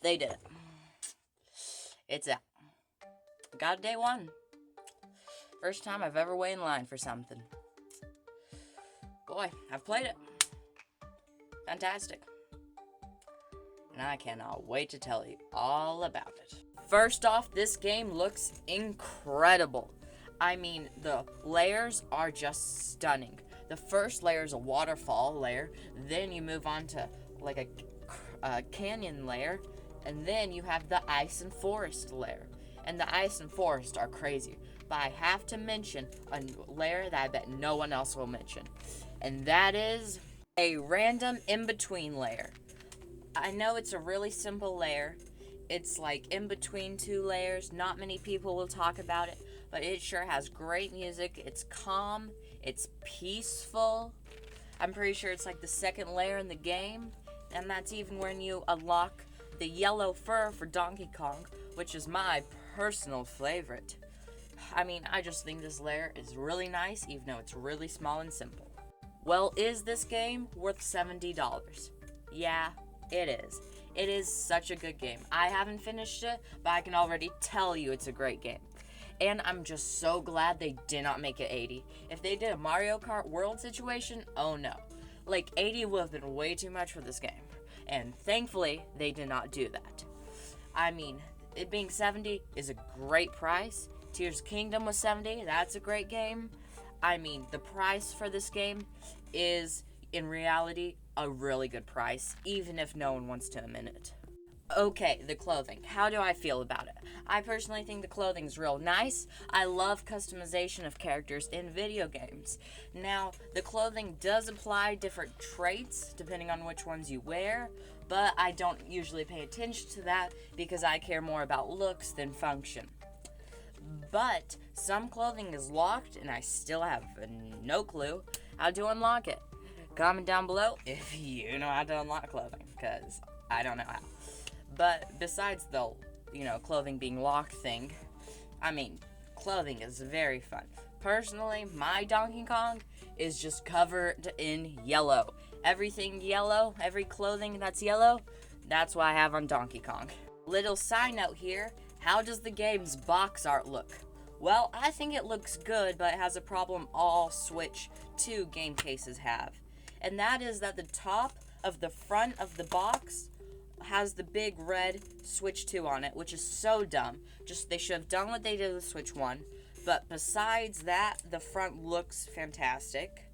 They did it. It's out. Got it day one. First time I've ever waited in line for something. Boy, I've played it. Fantastic. And I cannot wait to tell you all about it. First off, this game looks incredible. I mean, the layers are just stunning. The first layer is a waterfall layer, then you move on to like a canyon layer, and then you have the ice and forest layer. And the ice and forest are crazy, but I have to mention a layer that I bet no one else will mention, and that is a random in-between layer. I know it's a really simple layer. It's like in between two layers. Not many people will talk about it, but it sure has great music. It's calm. It's peaceful. I'm pretty sure it's like the second layer in the game, and that's even when you unlock the yellow fur for Donkey Kong, which is my personal favorite. I mean, I just think this layer is really nice, even though it's really small and simple. Well, is this game worth $70? Yeah, it is. It is such a good game. I haven't finished it, but I can already tell you it's a great game. And I'm just so glad they did not make it 80. If they did a Mario Kart World situation, oh no. Like, 80 would have been way too much for this game. And thankfully, they did not do that. I mean, it being 70 is a great price. Tears of the Kingdom was 70. That's a great game. I mean, the price for this game is, in reality, a really good price, even if no one wants to admit it. Okay, the clothing. How do I feel about it? I personally think the clothing's real nice. I love customization of characters in video games. Now, the clothing does apply different traits depending on which ones you wear, but I don't usually pay attention to that because I care more about looks than function. But some clothing is locked, and I still have no clue how to unlock it. Comment down below if you know how to unlock clothing, because I don't know how. But besides the, clothing being locked thing, I mean, clothing is very fun. Personally, my Donkey Kong is just covered in yellow. Everything yellow, every clothing that's yellow, that's what I have on Donkey Kong. Little side note here, how does the game's box art look? Well, I think it looks good, but it has a problem all Switch 2 game cases have. And that is that the top of the front of the box has the big red Switch 2 on it, which is so dumb. Just, they should have done what they did with Switch 1. But besides that, the front looks fantastic.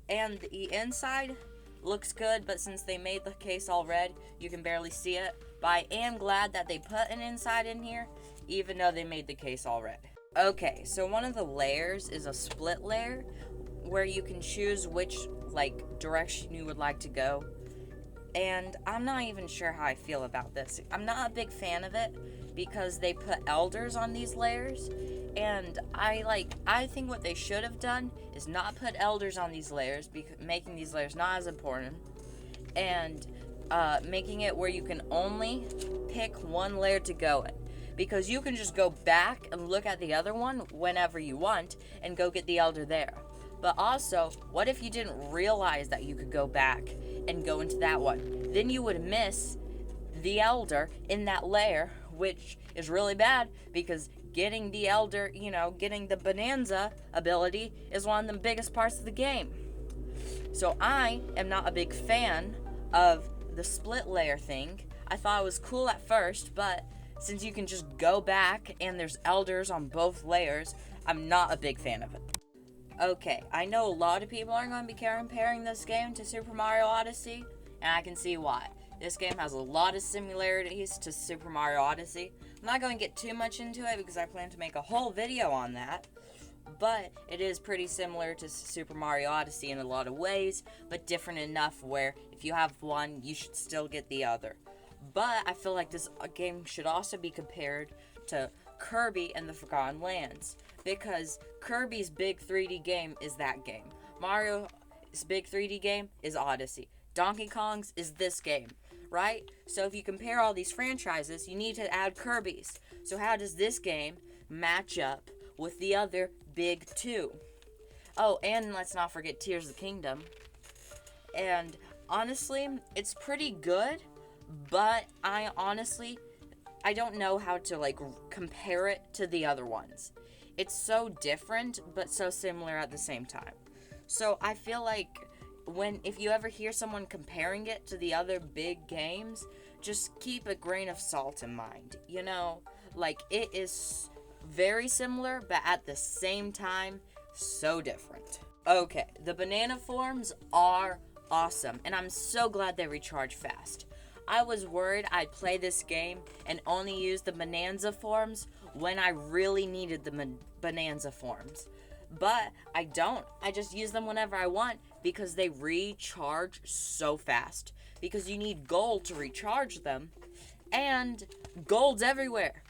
And the inside looks good, but since they made the case all red, you can barely see it. But I am glad that they put an inside in here, even though they made the case all red. Okay, so one of the layers is a split layer, where you can choose which, direction you would like to go. And I'm not even sure how I feel about this. I'm not a big fan of it because they put elders on these layers, and I think what they should have done is not put elders on these layers, making these layers not as important, and making it where you can only pick one layer to go in. Because you can just go back and look at the other one whenever you want and go get the elder there. But also, what if you didn't realize that you could go back and go into that one? Then you would miss the elder in that layer, which is really bad because getting the elder, getting the Bananza ability is one of the biggest parts of the game. So I am not a big fan of the split layer thing. I thought it was cool at first, but since you can just go back and there's elders on both layers, I'm not a big fan of it. Okay, I know a lot of people are going to be comparing this game to Super Mario Odyssey, and I can see why. This game has a lot of similarities to Super Mario Odyssey. I'm not going to get too much into it because I plan to make a whole video on that, but it is pretty similar to Super Mario Odyssey in a lot of ways, but different enough where if you have one, you should still get the other. But I feel like this game should also be compared to Kirby and the Forgotten Lands, because Kirby's big 3D game is that game. Mario's big 3D game is Odyssey. Donkey Kong's is this game, right? So if you compare all these franchises, you need to add Kirby's. So how does this game match up with the other big two? Oh, and let's not forget Tears of the Kingdom. And honestly, it's pretty good, but I don't know how to, like, compare it to the other ones. It's so different, but so similar at the same time. So I feel like if you ever hear someone comparing it to the other big games, just keep a grain of salt in mind. Like, it is very similar, but at the same time, so different. Okay, the banana forms are awesome, and I'm so glad they recharge fast. I was worried I'd play this game and only use the Bananza forms when I really needed the Bananza forms. But I don't. I just use them whenever I want because they recharge so fast. Because you need gold to recharge them, and gold's everywhere.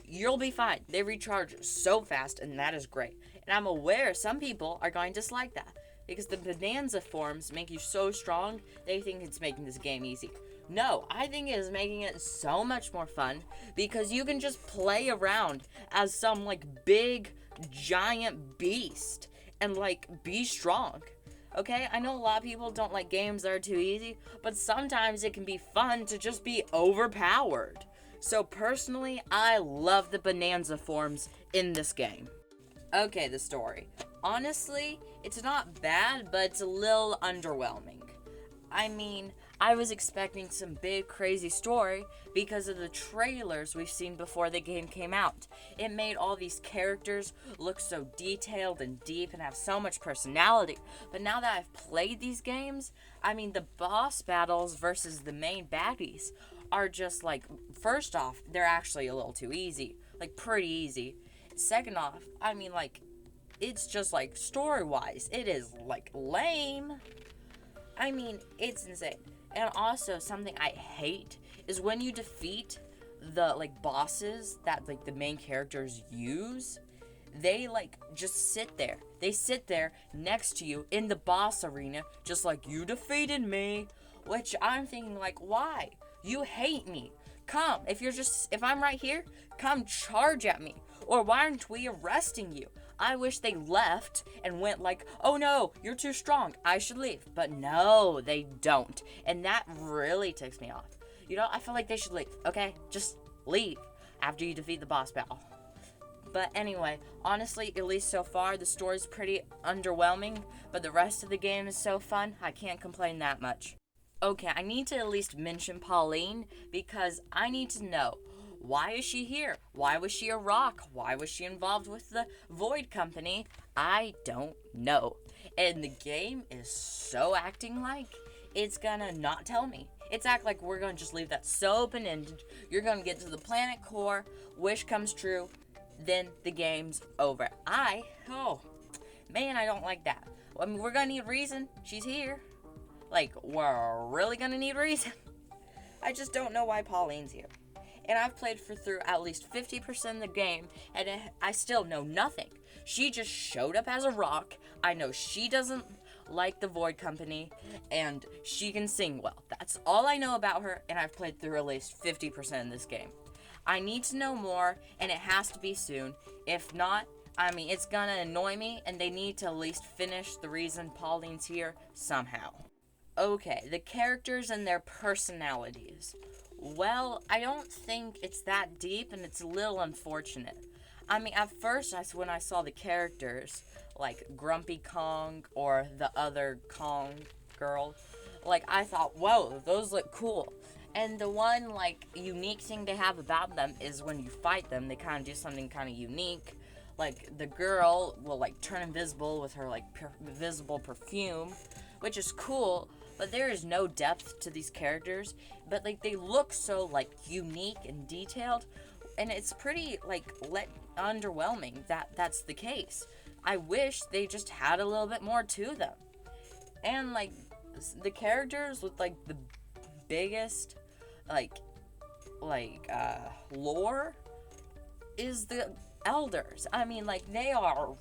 You'll be fine. They recharge so fast, and that is great. And I'm aware some people are going to dislike that because the Bananza forms make you so strong, they think it's making this game easy. No, I think it is making it so much more fun because you can just play around as some, like, big, giant beast and, like, be strong. Okay, I know a lot of people don't like games that are too easy, but sometimes it can be fun to just be overpowered. So personally, I love the Bananza forms in this game. Okay, the story. Honestly, it's not bad, but it's a little underwhelming. I mean, I was expecting some big crazy story because of the trailers we've seen before the game came out. It made all these characters look so detailed and deep and have so much personality. But now that I've played these games, I mean, the boss battles versus the main baddies are just like, first off, they're actually a little too easy. Like, pretty easy. Second off, I mean, like, it's just like story-wise, it is like lame. I mean, it's insane. And also, something I hate is when you defeat the, like, bosses that, like, the main characters use, they, like, just sit there. They sit there next to you in the boss arena, just like, you defeated me. Which I'm thinking, like, why? You hate me. Come, if I'm right here, come charge at me. Or why aren't we arresting you? I wish they left and went like, oh no, you're too strong, I should leave. But no, they don't. And that really ticks me off. I feel like they should leave, okay? Just leave after you defeat the boss battle. But anyway, honestly, at least so far, the story's pretty underwhelming, but the rest of the game is so fun, I can't complain that much. Okay, I need to at least mention Pauline because I need to know, why is she here? Why was she a rock? Why was she involved with the Void Company? I don't know. And the game is so acting like it's gonna not tell me. It's act like we're gonna just leave that so open-ended. You're gonna get to the planet core, wish comes true, then the game's over. I don't like that. I mean, we're gonna need reason. She's here. Like, we're really gonna need reason. I just don't know why Pauline's here. And I've played through at least 50% of the game, and I still know nothing. She just showed up as a rock. I know she doesn't like the Void Company, and she can sing well. That's all I know about her, and I've played through at least 50% of this game. I need to know more, and it has to be soon. If not, I mean, it's gonna annoy me, and they need to at least finish the reason Pauline's here somehow. Okay, the characters and their personalities. Well, I don't think it's that deep, and it's a little unfortunate. I mean, at first, when I saw the characters, like Grumpy Kong or the other Kong girl, like, I thought, whoa, those look cool. And the one, like, unique thing they have about them is when you fight them, they kind of do something kind of unique. Like, the girl will, like, turn invisible with her, like, invisible perfume, which is cool. But there is no depth to these characters. But, like, they look so, like, unique and detailed. And it's pretty, like, underwhelming that that's the case. I wish they just had a little bit more to them. And, like, the characters with, like, the biggest, lore is the elders. I mean, like, they are,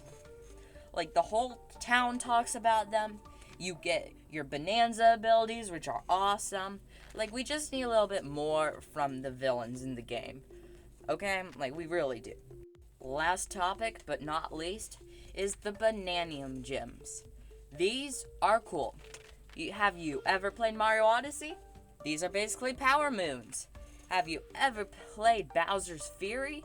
like, the whole town talks about them. You get your Bananza abilities, which are awesome. Like, we just need a little bit more from the villains in the game. Okay? Like, we really do. Last topic, but not least, is the Bananium Gems. These are cool. Have you ever played Mario Odyssey? These are basically power moons. Have you ever played Bowser's Fury?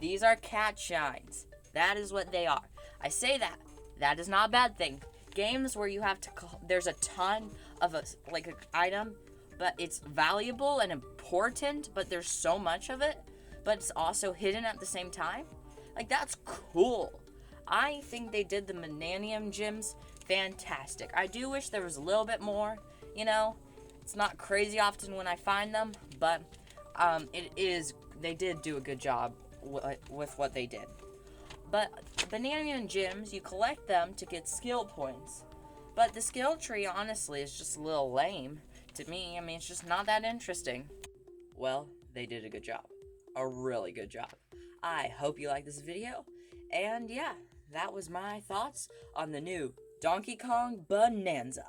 These are cat shines. That is what they are. I say that. That is not a bad thing. Games where you have to, there's a ton of an item, but it's valuable and important, but there's so much of it, but it's also hidden at the same time. Like, that's cool. I think they did the Millennium Gems fantastic. I do wish there was a little bit more, you know. It's not crazy often when I find them, but they did do a good job with what they did. But Banana Gems, you collect them to get skill points. But the skill tree, honestly, is just a little lame to me. I mean, it's just not that interesting. Well, they did a good job. A really good job. I hope you like this video. And yeah, that was my thoughts on the new Donkey Kong Bananza.